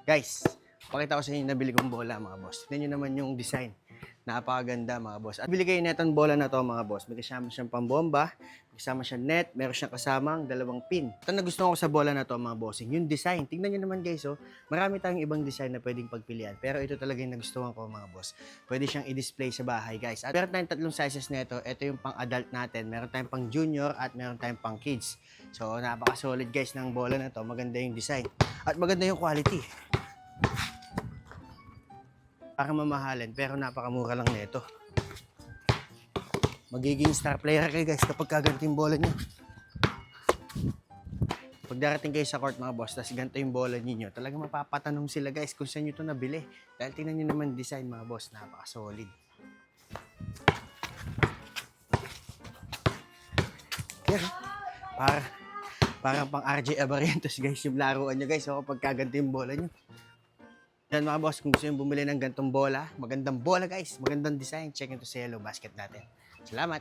Guys, pakita ko sa inyo yung nabili kong bola mga boss. Tignan nyo naman yung design. Napakaganda mga boss. At bili kayo netong bola na to mga boss. May kasama siyang pambomba, may kasama siyang net, meron siyang kasamang dalawang pin. Ito na gusto ko sa bola na to mga bossing, yung design. Tingnan nyo naman guys, oh. Marami tayong ibang design na pwedeng pagpilian. Pero ito talaga yung nagustuhan ko mga boss. Pwede siyang i-display sa bahay guys. At meron tayong tatlong sizes nito. Ito yung pang adult natin. Meron tayong pang junior at meron tayong pang kids. So napaka-solid guys ng bola na to. Maganda yung design. At maganda yung quality. Para mamahalin pero napakamura lang nito. Magiging star player kayo guys kapag kaganto yung bola nyo. Pag darating kayo sa court mga boss, tapos ganito yung bola ninyo, talagang mapapatanong sila guys kung saan nyo ito nabili. Dahil tingnan nyo naman design mga boss, napaka-solid. Yan. Parang pang RJ Abarientos guys yung laruan nyo guys. So kapag kaganto yung bola nyo. Yan mga boss, kung gusto nyo bumili ng gantong bola, magandang bola guys, magandang design, check nyo to sa yellow basket natin. Salamat!